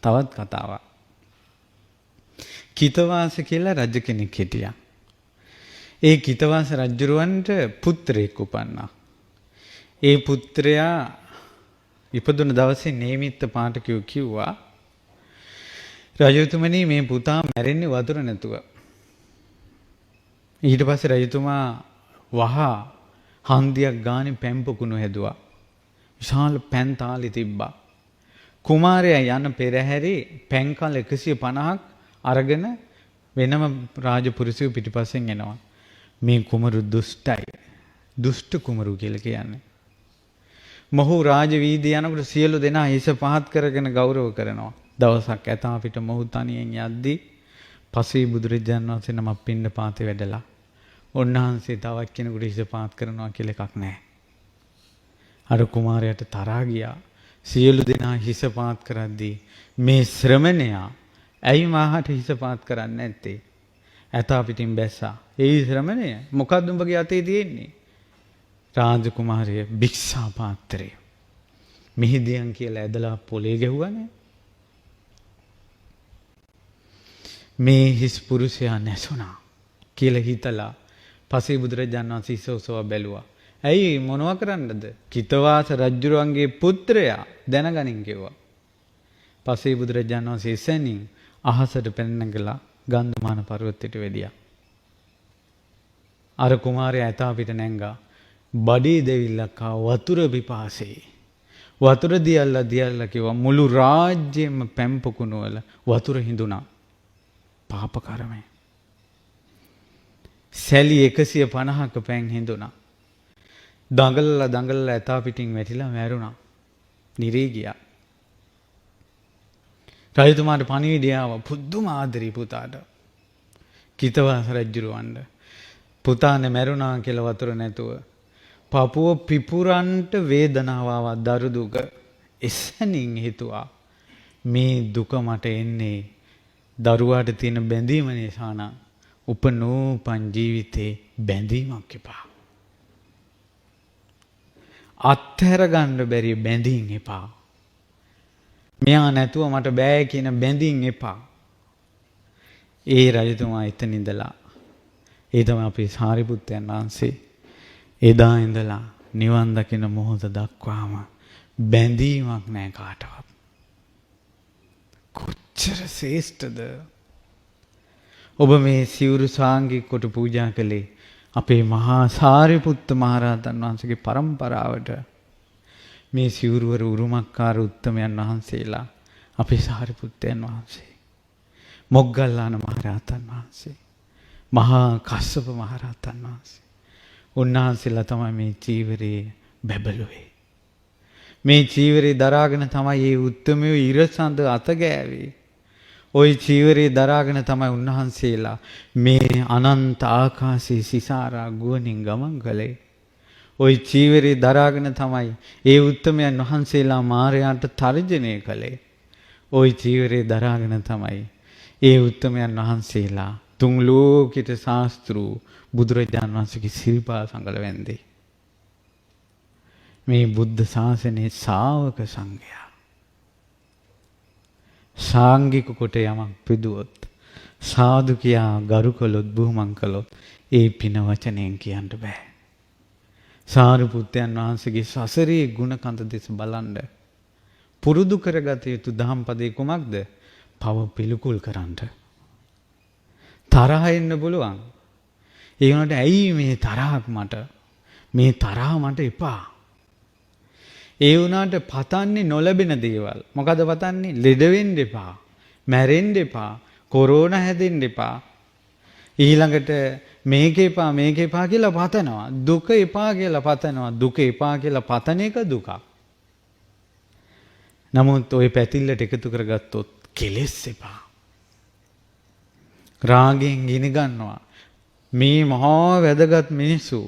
තවත් කතාවක්. කිතවාස කියලා රජ කෙනෙක් හිටියා. ඒ කිතවාස රජුරවන්ට පුත්‍රයෙක් උපන්නා. ඒ පුත්‍රයා ඉපදුන දවසේ නේමිත්ත පාඨකයෝ කිව්වා රජතුමනි මේ පුතා මැරෙන්නේ වතුර නැතුව. ඊට පස්සේ රජතුමා වහා හන්දියක් ගානේ පැම්පකුණු හැදුවා. විශාල පැන් තාලි තිබ්බා. කුමාරයා යන පෙරහැරේ පැන්කල් 150ක් අරගෙන වෙනම රාජපුරුෂයෝ පිටිපස්සෙන් එනවා. මේ කුමරු දුෂ්ටයි. දුෂ්ට කුමරු කියලා කියන්නේ. මොහු රාජ වීදිය යනකොට සියලු දෙනා හිස පහත් කරගෙන ගෞරව කරනවා. දවසක් ඇතා පිට මොහු තනියෙන් යද්දී පසේ බුදුරජාණන් වහන්සේ නමක් පින්න පාතේ වැඩලා. උන්වහන්සේ තවත් කෙනෙකුට හිස පහත් කරනවා කියලා එකක් නැහැ. අර කුමාරයාට තරහා ගියා. සියලු දෙනා හිස පහත් කරද්දී මේ ශ්‍රමණයා ඇයි මාහට හිස පහත් කරන්නේ නැත්තේ? ඇතා පිටින් බැස්සා. ඒ ශ්‍රමණය මොකද්ද උඹගේ අතේ තියෙන්නේ? රාජකුමාරය භික්ෂා පාත්‍රය. මිහිදියන් කියලා ඇදලා පොලේ ගැහුවානේ. මේ හිස් පුරුෂයා නැසුණා කියලා හිතලා පසේ බුදුරජාණන් වහන්සේ ඉසෝසව බැලුවා. ඇයි මොනවා කරන්නද? කිතවාස රජුරවන්ගේ පුත්‍රයා දැනගනින් කිව්වා. පසේ බුදුරජාණන් වහන්සේ එසැනින් අහසට පැනනගලා ගන්ධමාන පර්වතයට වැඩියා. අර කුමාරයා ඇතා පිට නැංගා. බඩේ දෙවිල්ලක් වතුර පිපාසෙයි. වතුර දියල්ලා කිව්වා මුළු රාජ්‍යෙම පැම්පකුණු වල වතුර හිඳුණා. පාප කර්මය. සැලි 150ක පැන් හිඳුණා. දඟලලා ඇතා පිටින් වැටිලා මැරුණා. නිරේ ගියා. රජතුමාට පණිවිඩය ආවා පුදුම ආදරේ පුතාට. කිතවාස රජුරවන්ට පුතානේ මැරුණා කියලා වතුර නැතුව පපුව පිපුරන්ට වේදනාව ආවා දරු දුක. එසැනින් හිතුවා මේ දුක මට එන්නේ දරුවාට තියෙන බැඳීම නිසා නම් උපනෝපන් ජීවිතේ බැඳීමක් එපා. අත්හැර ගන්න බැරි බැඳීම් එපා. මෙයා නැතුව මට බෑ කියන බැඳීම් එපා. ඒ රජතුමා එතන ඉඳලා ඒ තමයි අපේ සාරිපුත්තයන් වහන්සේ එදා ඉඳලා නිවන් දකින මොහොත දක්වාම බැඳීමක් නැහැ කාටවත්. කොච්චර ශ්‍රේෂ්ඨද? ඔබ මේ සිවුරු සාංගික කොට පූජා කළේ අපේ මහා සාරිපුත්ත මහරහතන් වහන්සේගේ පරම්පරාවට. මේ සිවුරුවර උරුමකාර උත්තමයන් වහන්සේලා අපේ සාරිපුත්තයන් වහන්සේ, මොග්ගල්ලාන මහරහතන් වහන්සේ, මහා කස්සප මහරහතන් වහන්සේ. උන්වහන්සේලා තමයි මේ චීවරයේ බැබළුවේ. මේ චීවරේ දරාගෙන තමයි මේ උත්තමයෝ ඉරසඳ අත ගෑවේ. ওই චීවරේ දරාගෙන තමයි උන්වහන්සේලා මේ අනන්ත ආකාශයේ සිසාරා ගුවනින් ගමන් කළේ. ওই චීවරේ දරාගෙන තමයි ඒ උත්තමයන් වහන්සේලා මාරයාට තර්ජනය කළේ. ওই චීවරේ දරාගෙන තමයි ඒ උත්තමයන් වහන්සේලා තුන් ලෝකිත ශාස්ත්‍රු බුදුරජාණන් වහන්සේගේ සිරිපා සංගල වැන්දේ. මේ බුද්ධ ශාසනයේ ශාවක සංඝයා සාංගික කොට යමක් පිදුවොත් සාදු කියා ගරු කළොත් බුහුමන් කළොත් ඒ පින වචනයෙන් කියන්න බෑ. සාරිපුත්තයන් වහන්සේගේ සසරේ ගුණ කඳ දෙස බලන්න පුරුදු කරගත යුතු දහම් පදේ කුමක්ද? පව පිළිකුල් කරන්න. තරහ එන්න පුළුවන්. ඒ වුණාට ඇයි මේ තරහක් මට? මේ තරහ මට එපා. ඒ වුණාට පතන්නේ නොලැබෙන දේවල්. මොකද පතන්නේ? ලෙඩ වෙන්න එපා, මැරෙන්න එපා, කොරෝනා හැදෙන්න එපා. ඊළඟට මේක එපා කියලා පතනවා. දුක එපා කියලා පතනවා. දුක එපා කියලා පතන එක දුකක්. නමුත් ওই පැතිල්ලට එකතු කරගත්තොත් කෙලෙස් එපා. රාගයෙන් ගිනි ගන්නවා. මේ මහා වැදගත් මිනිස්සු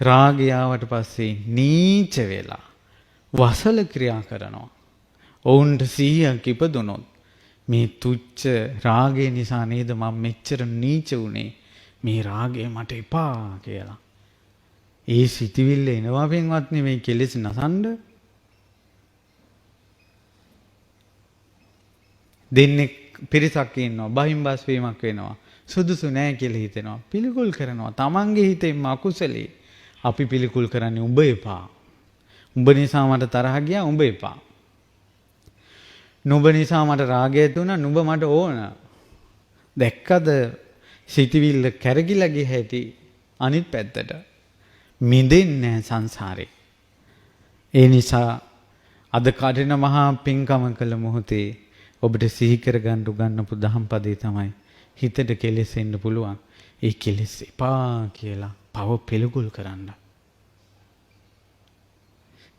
රාගය ආවට පස්සේ නීච වෙලා වසල ක්‍රියා කරනවා. ඔවුන්ට සිහියක් ඉපදුනොත් මේ තුච්ච රාගය නිසා නේද මම මෙච්චර නීච උනේ, මේ රාගය මට එපා කියලා. ඒ සිටිවිල්ල එනවා වෙන්වත් නෙමෙයි කෙලෙස් නසන්න. දෙන්නේ පිරිසක් ඉන්නවා. බහින් බස් වීමක් වෙනවා. සුදුසු නෑ කියලා හිතෙනවා. පිළිකුල් කරනවා. තමන්ගේ හිතෙන්ම අකුසලී. අපි පිළිකුල් කරන්නේ උඹ එපා. උඹ නිසා මට තරහ ගියා උඹ එපා. නුඹ නිසා මට රාගය තුණා නුඹ මට ඕන. දැක්කද සිතවිල්ල කැරකිලා ගිය හැටි අනිත් පැත්තට. මිදෙන්නේ නැහැ සංසාරේ. ඒ නිසා අද කඩින මහා පිංකම කළ මොහොතේ ඔබට සිහි කරගන්න උගන්වපු දහම් පදේ තමයි හිතට කෙලෙස් එන්න පුළුවන්. ඒ කෙලෙස් එපා කියලා පව පිළිකුල් කරන්න.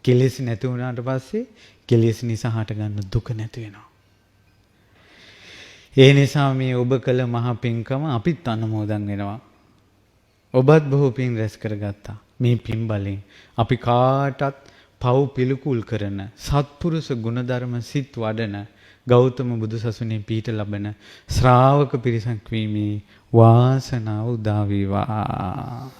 කෙලෙස් නැති වුණාට පස්සේ කෙලෙස් නිසා හටගන්න දුක නැති වෙනවා. ඒ නිසා මේ ඔබ කළ මහා පිංකම අපිත් අනුමෝදන් වෙනවා. ඔබත් බොහෝ පින් රැස් කරගත්තා. මේ පින් බලෙන් අපි කාටත් පව් පිළිකුල් කරන සත්පුරුෂ ගුණධර්ම සිත් වඩන ගෞතම බුදුසසුනේ පිහිට ලබන ශ්‍රාවක පිරිසක් වීමේ වාසනාව උදා වේවා.